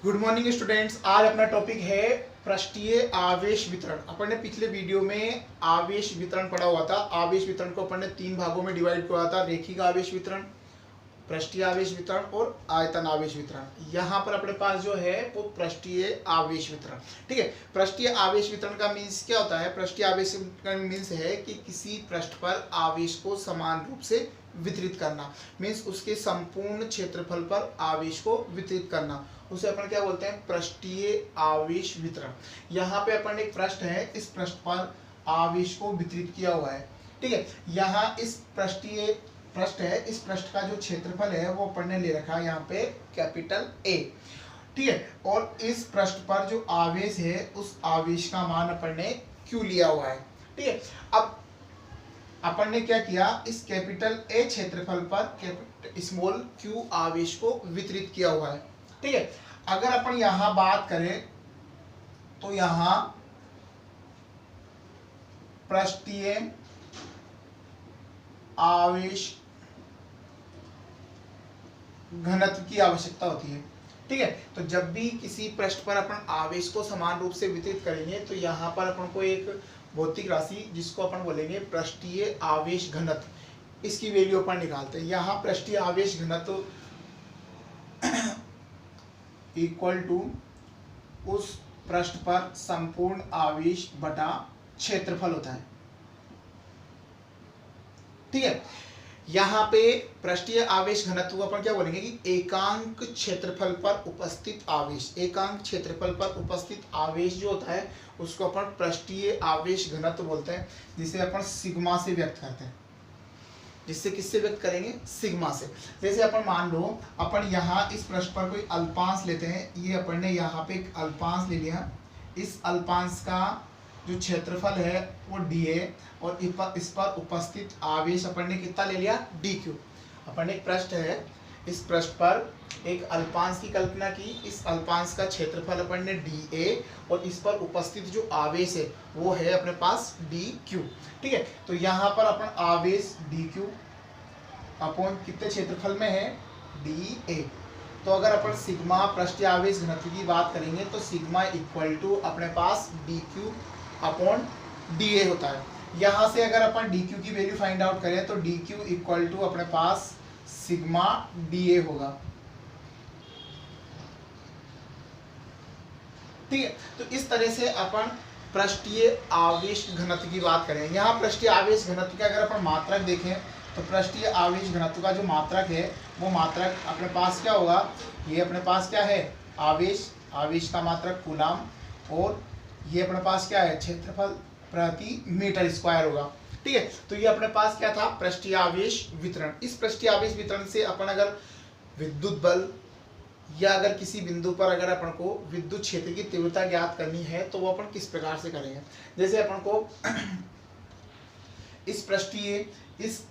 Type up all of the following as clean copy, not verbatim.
Good morning students. आज अपना topic है पृष्ठीय आवेश वितरण। अपन ने पिछले वीडियो में आवेश वितरण पढ़ा हुआ था। आवेश वितरण को अपन ने 3 भागों में डिवाइड किया था, रेखिक आवेश वितरण, पृष्ठीय आवेश वितरण और आयतन आवेश वितरण। यहाँ पर अपने पास जो है वो पृष्ठीय आवेश वितरण। ठीक है, पृष्ठीय आवेश वितरण का मीन्स क्या होता है? पृष्ठीय आवेश वितरण मीन्स है कि किसी पृष्ठ पर आवेश को समान रूप से वितरित करना, मीन्स उसके संपूर्ण क्षेत्रफल पर आवेश को वितरित करना, उसे अपन क्या बोलते हैं? पृष्ठीय आवेश वितरण। यहाँ पे अपन एक पृष्ठ है, इस पृष्ठ पर आवेश को वितरित किया हुआ है। ठीक है, यहाँ इस पृष्ठीय पृष्ठ है, इस पृष्ठ का जो क्षेत्रफल है वो अपन ने ले रखा है यहाँ पे कैपिटल A। ठीक है, और इस पृष्ठ पर जो आवेश है उस आवेश का मान अपन ने Q लिया हुआ है। ठीक है, अब अपन ने क्या किया, इस कैपिटल A क्षेत्रफल पर स्मॉल q आवेश को वितरित किया हुआ है। ठीक है, अगर अपन यहां बात करें तो यहां पृष्ठीय आवेश घनत्व की आवश्यकता होती है। ठीक है, तो जब भी किसी पृष्ठ पर अपन आवेश को समान रूप से वितरित करेंगे तो यहाँ पर अपन को एक भौतिक राशि जिसको अपन बोलेंगे पृष्ठीय आवेश घनत्व, इसकी वैल्यू अपन निकालते हैं। यहाँ पृष्ठीय आवेश घनत्व इक्वल टू उस पृष्ठ पर संपूर्ण आवेश बटा क्षेत्रफल होता है। ठीक है, यहाँ पे पृष्ठीय आवेश घनत्व को अपन क्या बोलेंगे कि एकांक क्षेत्रफल पर उपस्थित आवेश, एकांक क्षेत्रफल पर उपस्थित आवेश जो होता है उसको अपन पृष्ठीय आवेश घनत्व बोलते हैं, जिसे अपन सिग्मा से व्यक्त करते हैं। जिससे किससे व्यक्त करेंगे? सिग्मा से। जैसे अपन मान लो अपन यहाँ इस पृष्ठ पर कोई अल्पांश लेते हैं, ये अपन ने यहाँ पे एक अल्पांश ले लिया, इस अल्पांश का जो क्षेत्रफल है वो dA और इस पर उपस्थित आवेश अपन ने कितना ले लिया? dq। अपन एक पृष्ठ है, इस पृष्ठ पर एक अल्पांश की कल्पना की, इस अल्पांश का क्षेत्रफल अपन ने dA और इस पर उपस्थित जो आवेश है वो है अपने पास dq। ठीक है, तो यहाँ पर अपन आवेश dq अपॉन कितने क्षेत्रफल में है? dA। तो अगर अपन सिग्मा पृष्ठीय आवेश घनत्व की बात करेंगे तो सिग्मा इक्वल टू अपने पास dq अपॉन dA होता है। यहाँ से अगर अपन dq की वैल्यू फाइंड आउट करें तो dq इक्वल टू अपने पास सिग्मा dA होगा। ठीक है, तो इस तरह से अपन पृष्ठीय आवेश घनत्व की बात करें। यहाँ पृष्ठीय आवेश घनत्व का अगर अपन मात्रक देखें तो पृष्ठीय आवेश घनत्व का जो मात्रक है वो मात्रक अपने पास क्या होगा? ये अपने पास क्या है? आवेश, आवेश का मात्रक कूलाम, और ये अपने पास क्या है? क्षेत्रफल प्रति मीटर स्क्वायर होगा। ठीक है, तो ये अपने पास क्या था? पृष्ठीय आवेश वितरण। इस पृष्ठीय आवेश वितरण से अपन अगर विद्युत बल या अगर किसी बिंदु पर अगर अपन को विद्युत क्षेत्र की तीव्रता ज्ञात करनी है तो वो अपन किस प्रकार से करेंगे? जैसे अपन को इस पृष्ठीय इस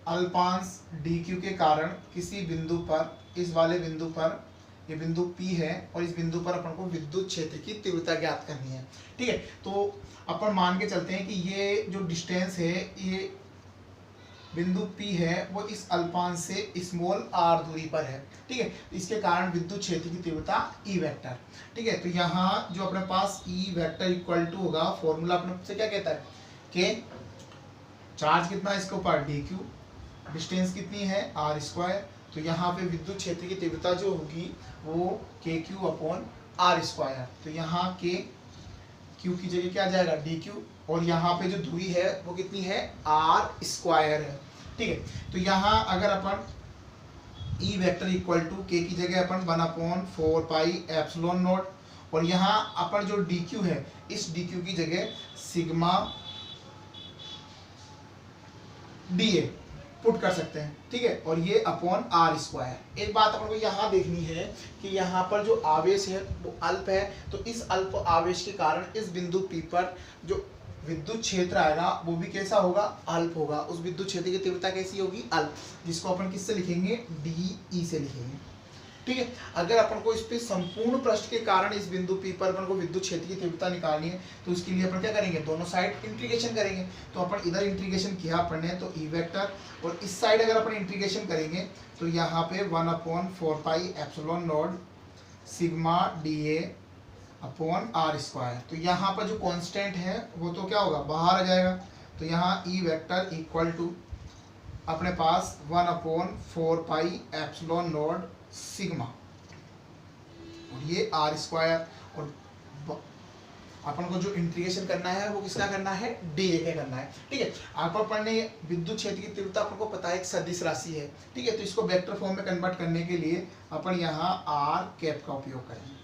अल्पांश dq के कारण किसी बिंदु पर, इस वाले बिंदु पर, ये बिंदु P है और इस बिंदु पर अपन को विद्युत क्षेत्र की तीव्रता ज्ञात करनी है। ठीक है, तो अपन मान के चलते हैं कि ये जो डिस्टेंस है, ये बिंदु P है वो इस अल्पांश से स्मॉल r दूरी पर है। ठीक है, इसके कारण विद्युत क्षेत्र की तीव्रता E वेक्टर। ठीक है, तो यहाँ जो अपने पास E वेक्टर इक्वल टू होगा, फॉर्मूला अपने से क्या कहता है कि चार्ज कितना है इसके ऊपर? dq, डिस्टेंस कितनी है? r square. तो यहाँ पे विद्युत क्षेत्र की तीव्रता जो होगी वो kq अपॉन r स्क्वायर। तो यहाँ के q की जगह क्या आ जाएगा? dq, और यहाँ पे जो दूरी है वो कितनी है? r स्क्वायर है। ठीक है, तो यहाँ अगर अपन E vector equal to k की जगह अपन 1/4 पाई एप्सिलॉन नॉट, और यहाँ अपन जो dq है इस dq की जगह सिग्मा dA पुट कर सकते हैं। ठीक है, और ये अपॉन r स्क्वायर। एक बात अपन को यहाँ देखनी है कि यहाँ पर जो आवेश है वो अल्प है, तो इस अल्प आवेश के कारण इस बिंदु P पर जो विद्युत क्षेत्र आएगा वो भी कैसा होगा? अल्प होगा। उस विद्युत क्षेत्र की तीव्रता कैसी होगी? अल्प, जिसको अपन किससे लिखेंगे? dE से लिखेंगे। ठीक है, अगर अपन को इस पे संपूर्ण पृष्ठ के कारण इस बिंदु P पर अपन को विद्युत क्षेत्र की तीव्रता निकालनी है तो उसके लिए अपन क्या करेंगे? दोनों साइड इंटीग्रेशन करेंगे। तो अपन इधर इंटीग्रेशन किया अपन ने तो E वेक्टर, और इस साइड अगर अपन इंटीग्रेशन करेंगे तो यहाँ पे 1/4 pi epsilon naught sigma d A upon r square. तो यहाँ पर जो कांस्टेंट है वो तो क्या होगा, बाहर आ जाएगा। तो यहाँ ई वेक्टर इक्वल टू अपने पास 1/4 पाई एप्सिलॉन नॉट सिग्मा, और ये आर स्क्वायर, और अपन को जो इंटीग्रेशन करना है वो किसका करना है, डी ए का करना है। ठीक है, आपको पढ़ने विद्युत क्षेत्र की तीव्रता अपन को पता है एक सदिश राशि है। ठीक है, तो इसको वेक्टर फॉर्म में कन्वर्ट करने के लिए अपन यहाँ आर कैप का उपयोग करेंगे।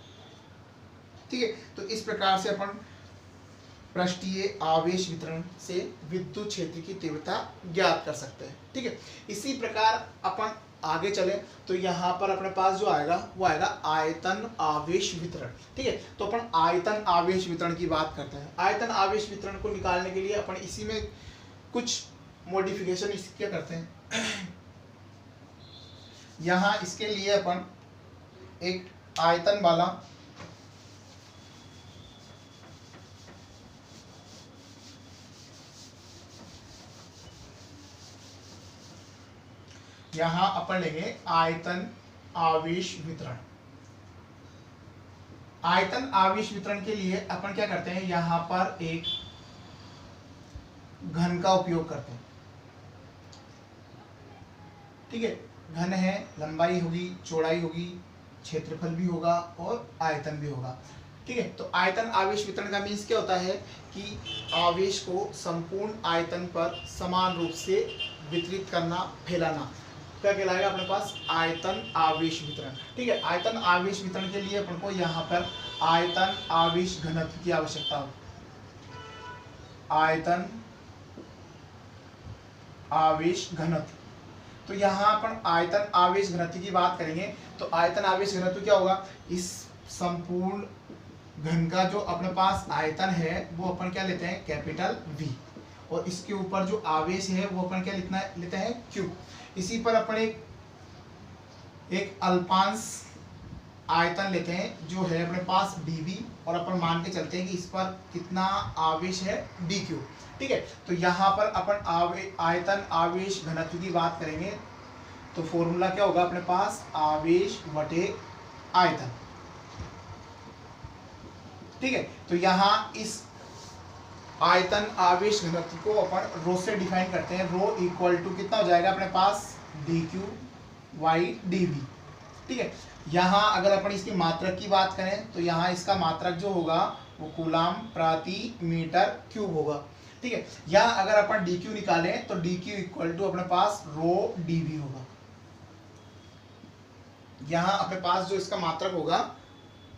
ठीक है, तो इस प्रकार से अपन पृष्ठीय आवेश वितरण से विद्युत क्षेत्र की तीव्रता ज्ञात कर सकते हैं। ठीक है, इसी प्रकार अपन आगे चले तो यहाँ पर अपने पास जो आएगा वो आएगा आयतन आवेश वितरण। ठीक है, तो अपन आयतन आवेश वितरण की बात करते हैं। आयतन आवेश वितरण को निकालने के लिए अपन इसी में कुछ मॉडिफिकेशन क्या करते हैं। यहाँ इसके लिए अपन एक आयतन वाला यहां अपन लेंगे आयतन आवेश वितरण। आयतन आवेश वितरण के लिए अपन क्या करते हैं, यहां पर एक घन का उपयोग करते हैं। ठीक है, घन है, लंबाई होगी, चौड़ाई होगी, क्षेत्रफल भी होगा और आयतन भी होगा। ठीक है, तो आयतन आवेश वितरण का मीन्स क्या होता है कि आवेश को संपूर्ण आयतन पर समान रूप से वितरित करना, फैलाना, क्या कहलाएगा अपने पास, आयतन आवेश वितरण। ठीक है, आयतन आवेश वितरण के लिए अपन को यहाँ पर आयतन आवेश घनत्व की आवश्यकता होगी। आयतन आवेश घनत्व, तो यहाँ अपन आयतन आवेश घनत्व की बात करेंगे तो आयतन आवेश घनत्व क्या होगा, इस संपूर्ण घन का जो अपने पास आयतन है वो अपन क्या लेते हैं, कैपिटल V, और इसके ऊपर जो आवेश है वो अपन क्या लेते हैं, Q। इसी पर अपन एक अल्पांश आयतन लेते हैं जो है अपने पास dV, और अपन मान के चलते हैं कि इस पर कितना आवेश है, dQ। ठीक है, तो यहाँ पर अपन आयतन आवेश घनत्व की बात करेंगे तो फॉर्मूला क्या होगा अपने पास, आवेश बटे आयतन। ठीक है, तो यहाँ इस आयतन आवेश घनत्व को अपन रो से डिफाइन करते हैं। रो इक्वल टू कितना हो जाएगा अपने पास, dQ y dV। ठीक है, यहाँ अगर अपन इसकी मात्रक की बात करें तो यहाँ इसका मात्रक जो होगा वो कूलाम प्रति मीटर क्यूब होगा। ठीक है, यहाँ अगर अपन dQ निकालें तो dQ इक्वल टू अपने पास रो dV होगा। यहाँ अपने पास जो इसका मात्रक होगा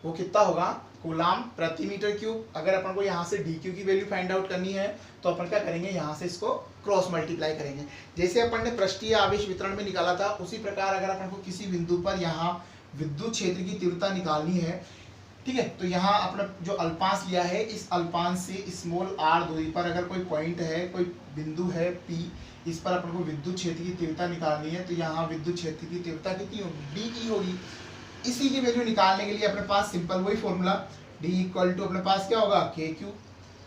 वो कितना होगा, कूलाम प्रति मीटर क्यूब। अगर अपन को यहाँ से dQ की वैल्यू फाइंड आउट करनी है तो अपन क्या करेंगे, यहाँ से इसको क्रॉस मल्टीप्लाई करेंगे। जैसे अपन ने पृष्ठीय आवेश वितरण में निकाला था उसी प्रकार अगर अपन को किसी बिंदु पर यहाँ विद्युत क्षेत्र की तीव्रता निकालनी है, ठीक है, तो यहाँ अपने जो अल्पांश लिया है इस अल्पांश से स्मॉल r दूरी पर अगर कोई पॉइंट है, कोई बिंदु है P, इस पर अपन को विद्युत क्षेत्र की तीव्रता निकालनी है, तो यहाँ विद्युत क्षेत्र की तीव्रता कितनी होगी, dE होगी। इसी की वैल्यू निकालने के लिए अपने पास सिंपल वही फॉर्मूला, D इक्वल टू अपने पास क्या होगा, KQ,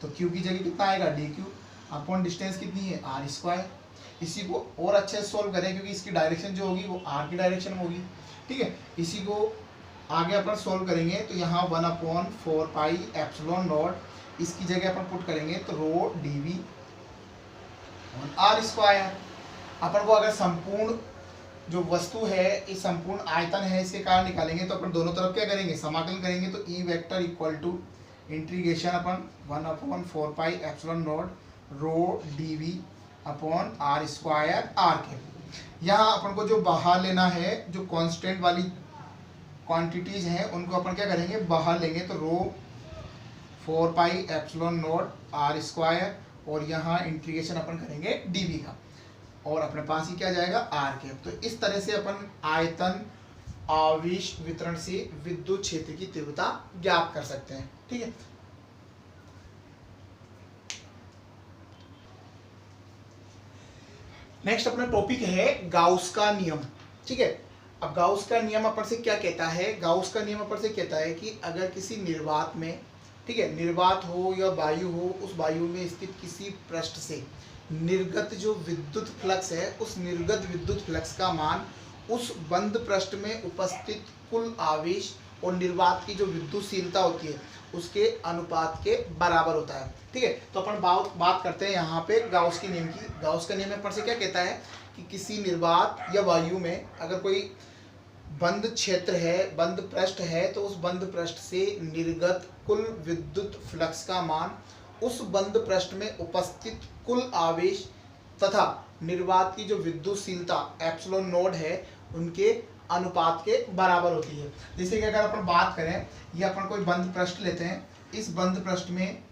तो Q की जगह कितना आएगा, DQ अपॉन डिस्टेंस कितनी है, r स्क्वायर। इसी को और अच्छे से सोल्व करें क्योंकि इसकी डायरेक्शन जो होगी वो r की डायरेक्शन में होगी। ठीक है, इसी को आगे अपन सोल्व करेंगे तो यहाँ 1/4 पाई एप्सिलॉन नॉट, इसकी जगह अपन पुट करेंगे तो रो dV r स्क्वायर। अपन को अगर संपूर्ण जो वस्तु है, इस संपूर्ण आयतन है, इसके कारण निकालेंगे तो अपन दोनों तरफ क्या करेंगे, समाकलन करेंगे तो E vector equal to integration अपन 1/4 pi epsilon naught rho dV upon r square r के। यहाँ अपन को जो बाहर लेना है, जो कांस्टेंट वाली क्वांटिटीज हैं उनको अपन क्या करेंगे, बाहर लेंगे तो रो 4 पाई एप्सिलॉन नॉट r स्क्वायर, और यहाँ इंटीग्रेशन अपन करेंगे dV का, और अपने पास ही क्या जाएगा, r के। तो इस तरह से अपन आयतन आवेश वितरण से विद्युत क्षेत्र की तीव्रता ज्ञात कर सकते हैं। ठीक है, नेक्स्ट अपना टॉपिक है गाउस का नियम। ठीक है, अब गाउस का नियम अपन से क्या कहता है, गाउस का नियम अपन से कहता है कि अगर किसी निर्वात में, ठीक है, निर्वात हो या वायु हो, उस वायु में स्थित किसी पृष्ठ से निर्गत जो विद्युत फ्लक्स है, उस निर्गत विद्युत फ्लक्स का मान उस बंद पृष्ठ में उपस्थित कुल आवेश और निर्वात की जो विद्युतशीलता होती है उसके अनुपात के बराबर होता है। ठीक है, तो अपन बात करते हैं यहाँ पे गाउस के नियम की। गाउस का नियम पर से क्या कहता है कि किसी निर्वात या वायु में अगर कोई बंद क्षेत्र है, बंद पृष्ठ है, तो उस बंद पृष्ठ से निर्गत कुल विद्युत फ्लक्स का मान उस बंद पृष्ठ में उपस्थित कुल आवेश तथा निर्वात की जो विद्युतशीलता एप्सिलॉन नोड है उनके अनुपात के बराबर होती है। जैसे कि अगर अपन बात करें, ये अपन कोई बंद पृष्ठ लेते हैं, इस बंद पृष्ठ में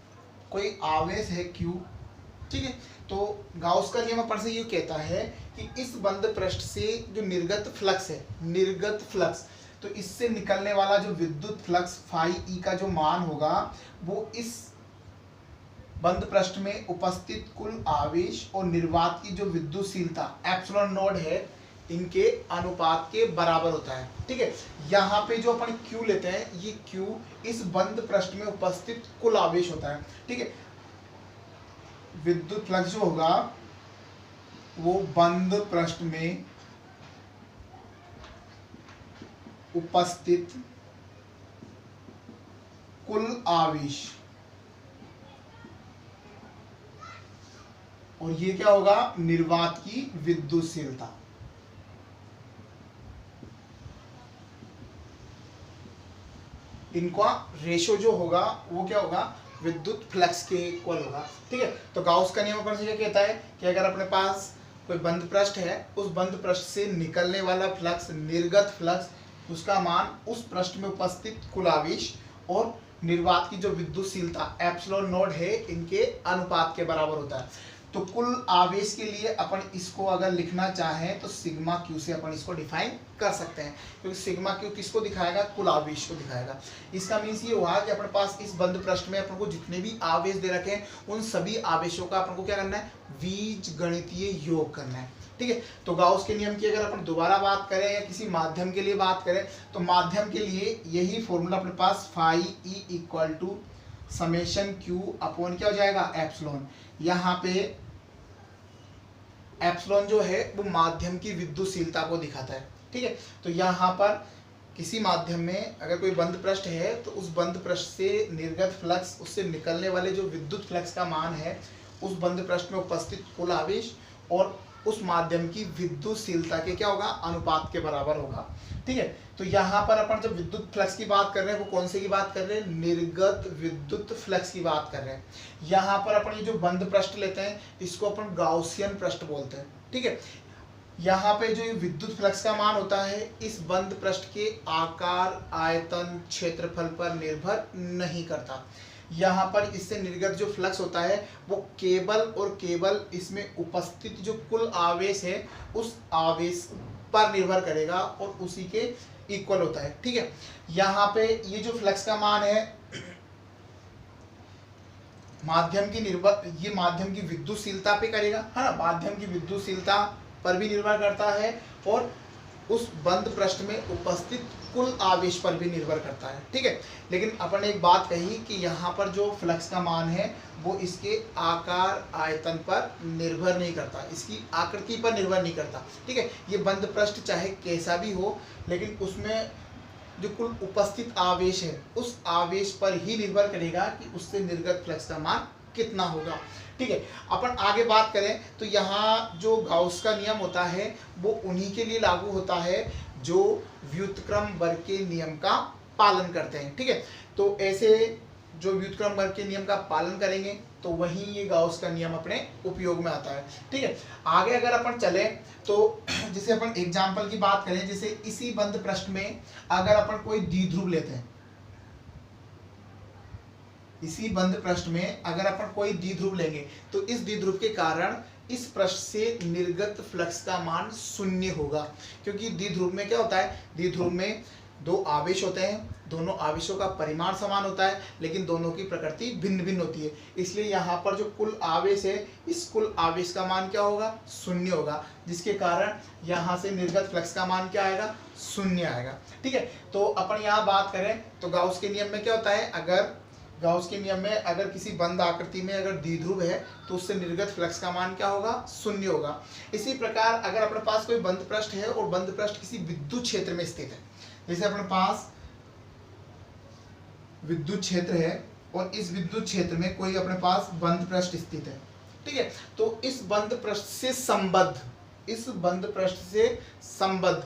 कोई आवेश है Q, ठीक है, तो गाउस का नियम पर से ये कहता है कि इस बंद पृष्ठ से जो निर्गत फ्लक्स है, निर्गत फ्लक्स, तो इससे निकलने वाला जो विद्युत फ्लक्स फाई ई का जो मान होगा वो इस बंद पृष्ठ में उपस्थित कुल आवेश और निर्वात की जो विद्युतशीलता एप्सिलॉन नोड है इनके अनुपात के बराबर होता है। ठीक है, यहाँ पे जो अपन Q लेते हैं, ये Q इस बंद पृष्ठ में उपस्थित कुल आवेश होता है। ठीक है, विद्युत फ्लक्स जो होगा वो बंद पृष्ठ में उपस्थित कुल आवेश, और ये क्या होगा, निर्वात की विद्युतशीलता। इनका रेशो जो होगा वो क्या होगा, विद्युत फ्लक्स के इक्वल होगा। ठीक है, तो गाउस का नियम पर से क्या कहता है कि अगर अपने पास कोई बंद पृष्ठ है, उस बंद पृष्ठ से निकलने वाला फ्लक्स, निर्गत फ्लक्स, उसका मान उस पृष्ठ में उपस्थित कुल आवेश और निर्वात की जो विद्युतशीलता एप्सिलॉन नोड है इनके अनुपात के बराबर होता है। तो कुल आवेश के लिए अपन इसको अगर लिखना चाहें तो सिग्मा क्यू से अपन इसको डिफाइन कर सकते हैं, क्योंकि सिग्मा क्यू किसको दिखाएगा, कुल आवेश को दिखाएगा। इसका मीन्स ये हुआ कि अपने पास इस बंद पृष्ठ में अपन को जितने भी आवेश दे रखे हैं उन सभी आवेशों का अपन को क्या करना है, बीजगणितीय योग करना है। ठीक है, तो गाउस के नियम की अगर अपन दोबारा बात करें या किसी माध्यम के लिए बात करें तो माध्यम के लिए यही फॉर्मूला अपने पास phi E equal to summation Q upon क्या हो जाएगा, एप्सिलॉन। यहाँ पे एप्सिलॉन जो है वो माध्यम की विद्युतशीलता को दिखाता है। ठीक है, तो यहाँ पर किसी माध्यम में अगर कोई बंद पृष्ठ है तो उस बंद पृष्ठ से निर्गत फ्लक्स, उससे निकलने वाले जो विद्युत फ्लक्स का मान है उस बंद पृष्ठ में उपस्थित कुल आवेश और उस माध्यम की विद्युतशीलता के क्या होगा, अनुपात के बराबर होगा। ठीक है, तो यहाँ पर अपन जब विद्युत फ्लक्स की बात कर रहे हैं वो कौन से की बात कर रहे हैं, निर्गत विद्युत फ्लक्स की बात कर रहे हैं। यहाँ पर अपन ये जो बंद पृष्ठ लेते हैं इसको अपन गाउसियन पृष्ठ बोलते हैं। ठीक है, यहाँ पे जो ये विद्युत फ्लक्स का मान होता है इस बंद पृष्ठ के आकार, आयतन, क्षेत्रफल पर निर्भर नहीं करता। यहाँ पर इससे निर्गत जो फ्लक्स होता है वो केवल और केवल इसमें उपस्थित जो कुल आवेश है उस आवेश पर निर्भर करेगा और उसी के इक्वल होता है। ठीक है, यहाँ पे ये जो फ्लक्स का मान है ये माध्यम की विद्युतशीलता पे करेगा, है ना, माध्यम की विद्युतशीलता पर भी निर्भर करता है और उस बंद पृष्ठ में उपस्थित कुल आवेश पर भी निर्भर करता है। ठीक है, लेकिन अपन ने एक बात कही कि यहाँ पर जो फ्लक्स का मान है वो इसके आकार, आयतन पर निर्भर नहीं करता, इसकी आकृति पर निर्भर नहीं करता। ठीक है, ये बंद पृष्ठ चाहे कैसा भी हो लेकिन उसमें जो कुल उपस्थित आवेश है उस आवेश पर ही निर्भर करेगा कि उससे निर्गत फ्लक्स का मान कितना होगा। ठीक है, अपन आगे बात करें तो यहाँ जो गाउस का नियम होता है वो उन्हीं के लिए लागू होता है जो व्युत्क्रम वर्ग के नियम का पालन करते हैं। ठीक है, तो ऐसे जो व्युत्क्रम वर्ग के नियम का पालन करेंगे तो वहीं ये गाउस का नियम अपने उपयोग में आता है। ठीक है, आगे अगर अपन चले तो जैसे अपन एग्जाम्पल की बात करें, जैसे इसी बंद पृष्ठ में अगर अपन कोई द्विध्रुव लेते हैं, इसी बंद पृष्ठ में अगर अपन कोई द्विध्रुव लेंगे तो इस द्विध्रुव के कारण इस पृष्ठ से निर्गत फ्लक्स का मान शून्य होगा, क्योंकि द्विध्रुव में क्या होता है, द्विध्रुव में दो आवेश होते हैं, दोनों आवेशों का परिमाण समान होता है लेकिन दोनों की प्रकृति भिन्न भिन्न होती है। इसलिए यहाँ पर जो कुल आवेश है इस कुल आवेश का मान क्या होगा, शून्य होगा, जिसके कारण यहाँ से निर्गत फ्लक्स का मान क्या आएगा, शून्य आएगा। ठीक है, तो अपन यहाँ बात करें तो गाउस के नियम में क्या होता है, अगर गाउस के नियम में अगर किसी बंद आकृति में अगर द्विध्रुव है तो उससे निर्गत फ्लक्स का मान क्या होगा, शून्य होगा। इसी प्रकार अगर अपने पास कोई बंद पृष्ठ है और बंद पृष्ठ किसी विद्युत क्षेत्र में स्थित है, जैसे अपने पास विद्युत क्षेत्र है और इस विद्युत क्षेत्र में कोई अपने पास बंद पृष्ठ स्थित है, ठीक है। तो इस बंद पृष्ठ से संबद्ध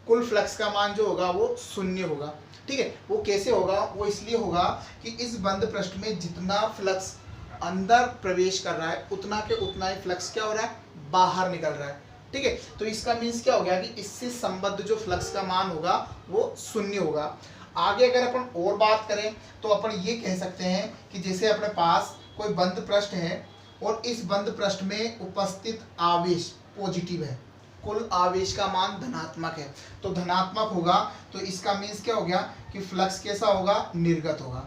कुल फ्लक्स का मान जो होगा वो 0 होगा, ठीक है। वो कैसे होगा? वो इसलिए होगा कि इस बंद पृष्ठ में जितना फ्लक्स अंदर प्रवेश कर रहा है उतना के उतना ही फ्लक्स क्या हो रहा है? बाहर निकल रहा है, ठीक है। तो इसका मीन्स क्या हो गया कि इससे संबद्ध जो फ्लक्स का मान होगा वो 0 होगा। आगे अगर अपन और बात करें तो अपन ये कह सकते हैं कि जैसे अपने पास कोई बंद पृष्ठ है और इस बंद पृष्ठ में उपस्थित आवेश पॉजिटिव है, कुल आवेश का मान धनात्मक है, तो धनात्मक होगा, तो इसका मीन्स क्या हो गया कि फ्लक्स कैसा होगा? निर्गत होगा।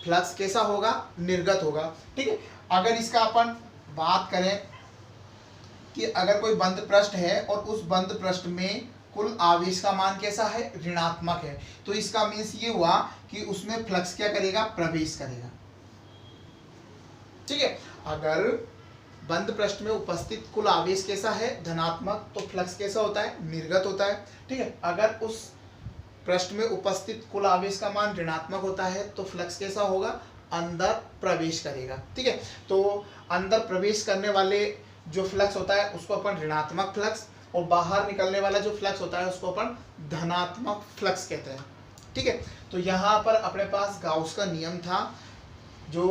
फ्लक्स कैसा होगा? निर्गत होगा, ठीक है। अगर इसका अपन बात करें कि अगर कोई बंद पृष्ठ है और उस बंद पृष्ठ में कुल आवेश का मान कैसा है? ऋणात्मक है, तो इसका मीन्स ये हुआ कि उसमें फ्लक्स क्या करेगा? प्रवेश करेगा, ठीक है। अगर बंद पृष्ठ में उपस्थित कुल आवेश कैसा है? धनात्मक, तो फ्लक्स कैसा होता है? निर्गत होता है, ठीक है। अगर उस पृष्ठ में उपस्थित कुल आवेश का मान ऋणात्मक होता है तो फ्लक्स कैसा होगा? अंदर प्रवेश करेगा, ठीक है। तो अंदर प्रवेश करने वाले जो फ्लक्स होता है उसको अपन ऋणात्मक फ्लक्स, और बाहर निकलने वाला जो फ्लक्स होता है उसको अपन धनात्मक फ्लक्स कहते हैं, ठीक है। तो यहाँ पर अपने पास गाउस का नियम था जो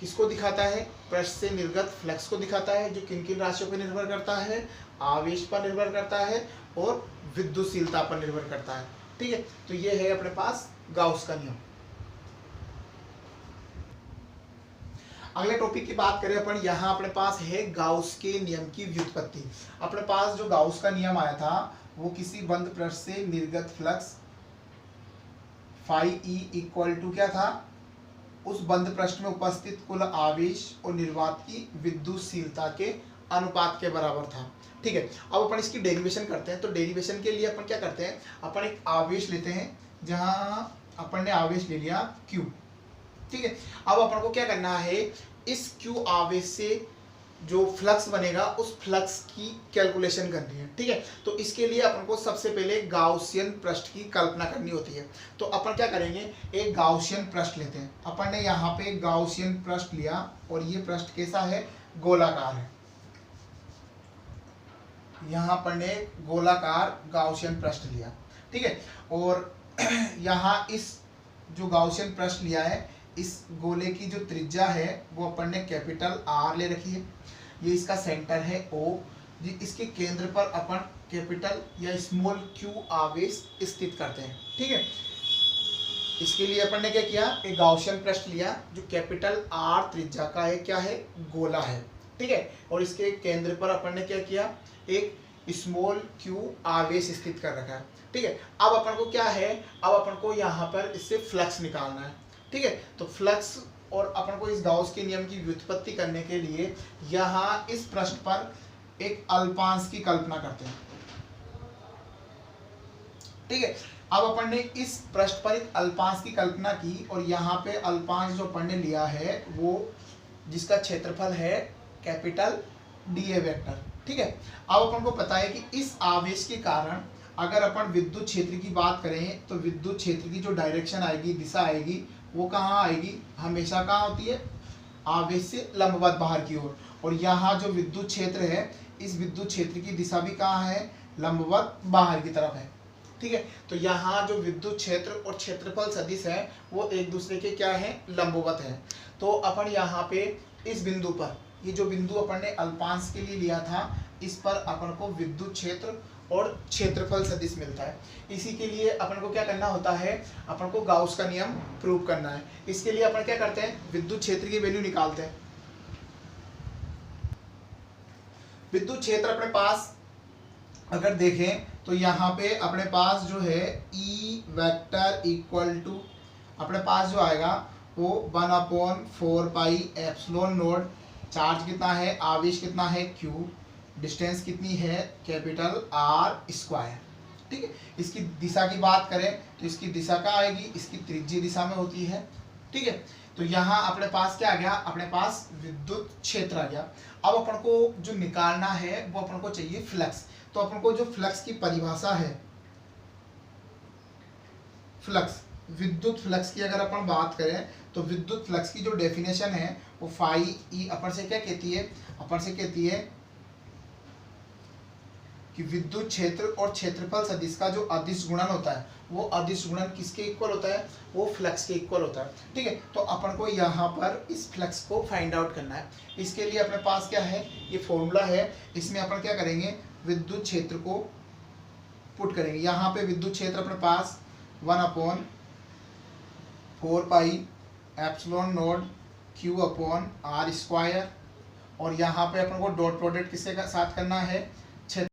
किसको दिखाता है? पृष्ठ से निर्गत फ्लक्स को दिखाता है, जो किन किन राशियों पर निर्भर करता है? आवेश पर निर्भर करता है और विद्युतशीलता पर निर्भर करता है, ठीक है। तो ये है अपने पास गाउस का नियम। अगले टॉपिक की बात करें अपन, यहाँ अपने पास है गाउस के नियम की व्युत्पत्ति। अपने पास जो गाउस का नियम आया था वो किसी बंद पृष्ठ से निर्गत flux phi E equal to क्या था? उस बंद पृष्ठ में उपस्थित कुल आवेश और निर्वात की विद्युतशीलता के अनुपात के बराबर था, ठीक है। अब अपन इसकी डेरिवेशन करते हैं। तो डेरिवेशन के लिए अपन क्या करते हैं? अपन एक आवेश लेते हैं, जहां अपन ने आवेश ले लिया Q, ठीक है। अब अपन को क्या करना है? इस Q आवेश से जो फ्लक्स बनेगा उस फ्लक्स की कैलकुलेशन करनी है, ठीक है। तो इसके लिए अपन को सबसे पहले गाउसियन पृष्ठ की कल्पना करनी होती है। तो अपन क्या करेंगे? एक गाउसियन पृष्ठ लेते हैं। अपन ने यहाँ पे गाउसियन पृष्ठ लिया और ये पृष्ठ कैसा है? गोलाकार है। यहाँ पर ने गोलाकार गाउसियन पृष्ठ लिया, ठीक है। और यहाँ इस जो गाउसियन पृष्ठ लिया है, इस गोले की जो त्रिज्या है वो अपन ने कैपिटल R ले रखी है। ये इसका सेंटर है O, इसके केंद्र पर अपन कैपिटल या स्मॉल q आवेश स्थित करते हैं, ठीक है। इसके लिए अपन ने क्या किया? एक गाउसियन पृष्ठ लिया जो कैपिटल R त्रिज्या का है, क्या है? गोला है, ठीक है। और इसके केंद्र पर अपन ने क्या किया? एक स्मॉल q आवेश स्थित कर रखा है, ठीक है। अब अपन को क्या है? अब अपन को यहाँ पर इससे फ्लक्स निकालना है, ठीक है। तो फ्लक्स और अपन को इस गाउस के नियम की व्युत्पत्ति करने के लिए यहाँ इस पृष्ठ पर एक अल्पांश की कल्पना करते हैं, ठीक है। अब अपन ने इस पृष्ठ पर एक अल्पांश की कल्पना की और यहाँ पे अल्पांश जो अपन ने लिया है वो जिसका क्षेत्रफल है कैपिटल डीए वेक्टर, ठीक है। अब अपन को पता है कि इस आवेश के कारण अगर अपन विद्युत क्षेत्र की बात करें तो विद्युत क्षेत्र की जो डायरेक्शन आएगी, दिशा आएगी, वो कहाँ आएगी? हमेशा कहाँ होती है? आवेश से लंबवत बाहर की ओर। और यहाँ जो विद्युत क्षेत्र है, इस विद्युत क्षेत्र की दिशा भी कहाँ है? लंबवत बाहर की तरफ है, ठीक है। तो यहाँ जो विद्युत क्षेत्र और क्षेत्रफल सदिश है वो एक दूसरे के क्या है? लंबवत है। तो अपन यहाँ पे इस बिंदु पर, ये जो बिंदु अपन ने अल्पांश के लिए लिया था, इस पर अपन को विद्युत क्षेत्र और क्षेत्रफल सदिश मिलता है। इसी के लिए अपन को क्या करना होता है? अपन को गाउस का नियम प्रूव करना है। इसके लिए अपन क्या करते हैं? विद्युत क्षेत्र की वैल्यू निकालते हैं। विद्युत क्षेत्र अपने पास अगर देखें तो यहाँ पे अपने पास जो है E वेक्टर इक्वल टू अपने पास जो आएगा वो 1/4 पाई एप्सिलॉन नॉट, चार्ज कितना है? आवेश कितना है? Q, डिस्टेंस कितनी है? कैपिटल R स्क्वायर, ठीक है। इसकी दिशा की बात करें तो इसकी दिशा क्या आएगी? इसकी त्रिज्यीय दिशा में होती है, ठीक है। तो यहाँ अपने पास क्या आ गया? अपने पास विद्युत क्षेत्र आ गया। अब अपन को जो निकालना है वो अपन को चाहिए फ्लक्स। तो अपन को जो फ्लक्स की परिभाषा है, फ्लक्स विद्युत फ्लक्स की अगर अपन बात करें तो विद्युत फ्लक्स की जो डेफिनेशन है वो फाई ई अपन से क्या कहती है, अपन से कहती है कि विद्युत क्षेत्र और क्षेत्रफल सदिश का जो अदिश गुणन होता है वो अदिश गुणन किसके इक्वल होता है, वो फ्लक्स के इक्वल होता है। ठीक है, तो अपन को यहाँ पर इस फ्लक्स को फाइंड आउट करना है। इसके लिए अपने पास क्या है, ये फॉर्मूला है, इसमें अपन क्या करेंगे, विद्युत क्षेत्र को पुट करेंगे। यहाँ पे विद्युत क्षेत्र अपने पास 1/4 pi epsilon not Q/r square, और यहाँ पे अपन को डॉट प्रोडक्ट किसके साथ करना है,